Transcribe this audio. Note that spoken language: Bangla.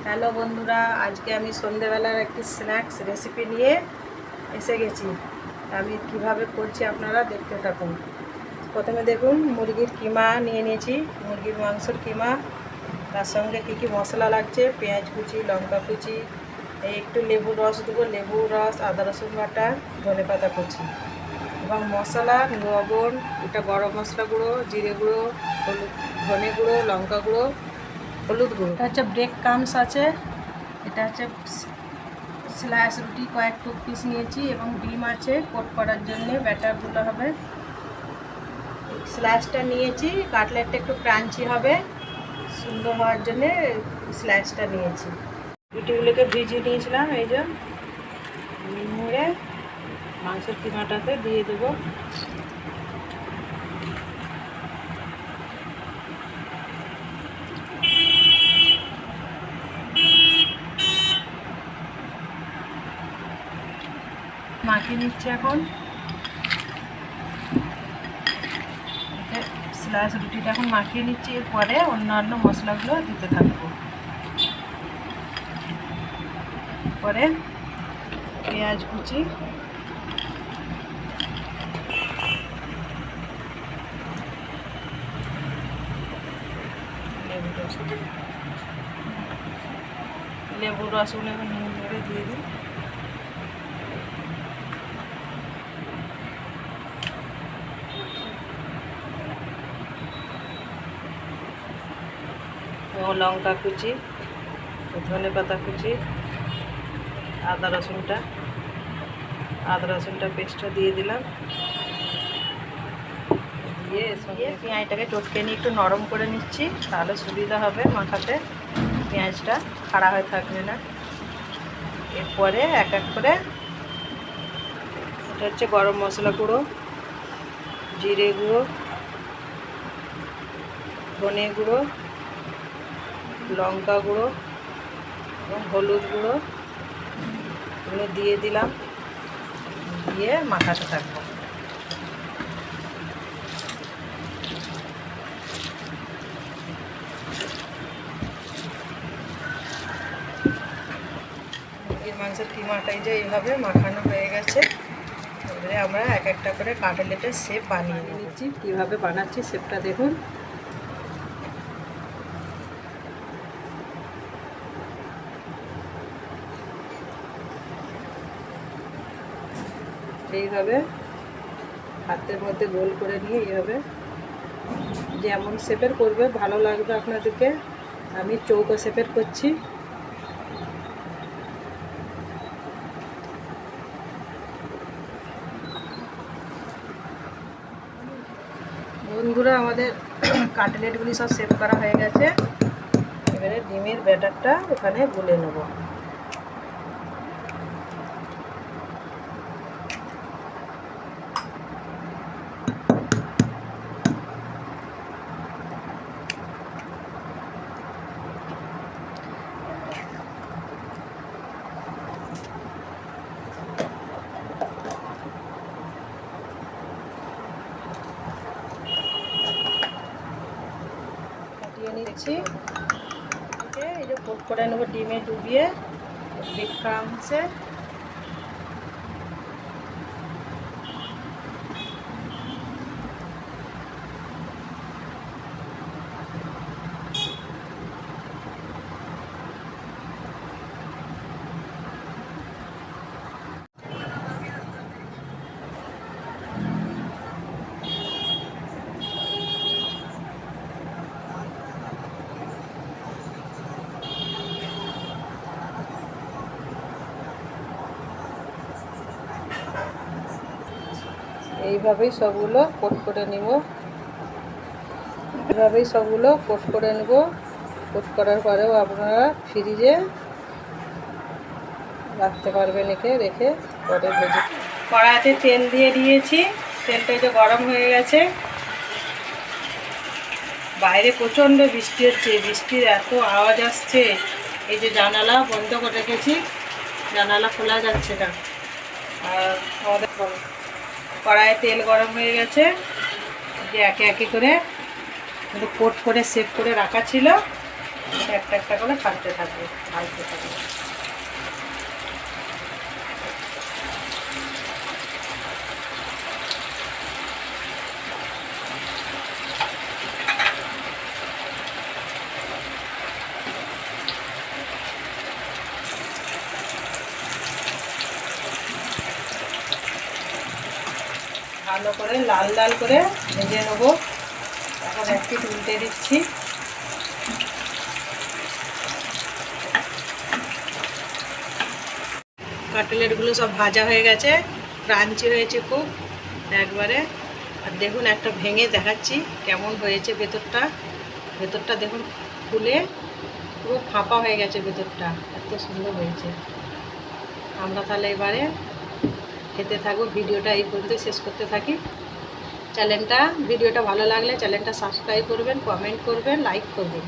হ্যালো বন্ধুরা, আজকে আমি সন্ধ্যেবেলার একটি স্ন্যাক্স রেসিপি নিয়ে এসে গেছি। আমি কিভাবে করছি আপনারা দেখতে থাকুন। প্রথমে দেখুন, মুরগির কিমা নিয়ে নিয়েছি, মুরগির মাংসের কিমা। তার সঙ্গে কী কী মশলা লাগছে: পেঁয়াজ কুচি, লঙ্কা কুচি, একটু লেবুর রস দেবো, লেবুর রস, আদা রসুন বাটা, ধনেপাতা কুচি এবং মশলা, লবণ, এটা গরম মশলা গুঁড়ো, জিরে গুঁড়ো, হলুদ, ধনে গুঁড়ো, লঙ্কা গুঁড়ো, হলুদ গুঁড়ো। এটা হচ্ছে ব্রেক ক্রাম্বস আছে, এটা হচ্ছে স্ল্যাশ রুটি কয়েক পিস নিয়েছি এবং ডিম আছে কোট করার জন্য ব্যাটারগুলো হবে। স্ল্যাশটা নিয়েছি, কাটলেটটা একটু ক্রাঞ্চি হবে, সুন্দর হওয়ার জন্যে স্ল্যাশটা নিয়েছি। রুটিগুলোকে ভিজিয়ে নিয়েছিলাম, এই যে মুড়ে মাংসের কিমাটাতে দিয়ে দেবো। মাখিয়ে নিচ্ছি এখন। স্ল্যাশ রুটিটা এখন মাখিয়ে নিচ্ছি, এরপরে অন্যান্য মশলাগুলো দিতে থাকবো। পরে পেঁয়াজ কুচি, লেবুর রসগুলো এখন নুন করে দিয়ে দিই। লঙ্কা কুচি, ধনে পাতা কুচি, আদা রসুনটা পেস্টটা দিয়ে দিলাম। দিয়ে পেঁয়াজটাকে চটকে নিয়ে একটু নরম করে নিচ্ছি, তাহলে সুবিধা হবে মাখাতে, পেঁয়াজটা খাড়া হয়ে থাকবে না। এরপরে এক এক করে, এটা হচ্ছে গরম মশলা গুঁড়ো, জিরে গুঁড়ো, ধনে গুঁড়ো, লঙ্কা গুঁড়ো এবং হলুদ গুঁড়ো, এগুলো দিয়ে দিলাম, দিয়ে মাখাতে থাকবো। মুরগির মাংসের কিমাটাই যে এইভাবে মাখানো হয়ে গেছে। এবারে আমরা এক একটা করে কাটলেটের শেপ বানিয়ে নিচ্ছি। কীভাবে বানাচ্ছি শেপটা দেখুন। এইভাবে হাতের মধ্যে গোল করে নিয়ে এইভাবে যেমন শেপের করবে ভালো লাগবে আপনাদেরকে। আমি চৌকো শেপের করছি। বন্ধুরা, আমাদের কাটলেটগুলি সব শেপ করা হয়ে গেছে। এবারে ডিমের ব্যাটারটা ওখানে গুলে নেব। নিচ্ছি, এই যে কোট করে নেবো ডিমে ডুবিয়ে ব্রেড ক্রাম্বসে। এইভাবেই সবগুলো কোট করে নিব। এইভাবেই সবগুলো কোট করে নেব। কোট করার পরেও আপনারা ফ্রিজে রাখতে পারবেন, রেখে পরে ভেজে। কড়াইতে তেল দিয়ে দিয়েছি, তেলটা যে গরম হয়ে গেছে। বাইরে প্রচণ্ড বৃষ্টি হচ্ছে, বৃষ্টির এত আওয়াজ আসছে। এই যে জানালা বন্ধ করে রেখেছি, জানালা খোলা যাচ্ছে না। আর আমাদের কড়াইয়ে তেল গরম হয়ে গেছে, যে একে একে করে কোট করে সেভ করে রাখা ছিল, এটা একটা একটা করে ছাড়তে থাকবে, ভাজতে থাকবে। ভালো করে লাল লাল করে ভেজে নেবো। এখন একটি উল্টে দিচ্ছি। কাটলেটগুলো সব ভাজা হয়ে গেছে, ক্রাঞ্চি হয়েছে খুব একবারে। আর দেখুন একটা ভেঙে দেখাচ্ছি কেমন হয়েছে ভেতরটা। ভেতরটা দেখুন ফুলে পুরো ফাঁপা হয়ে গেছে, ভেতরটা এত সুন্দর হয়েছে। আমরা তাহলে এবারে খেতে থাকবো। ভিডিওটা এই পর্যন্ত শেষ করতে থাকি। ভিডিওটা ভালো লাগলে চ্যানেলটা সাবস্ক্রাইব করবেন, কমেন্ট করবেন, লাইক করবেন।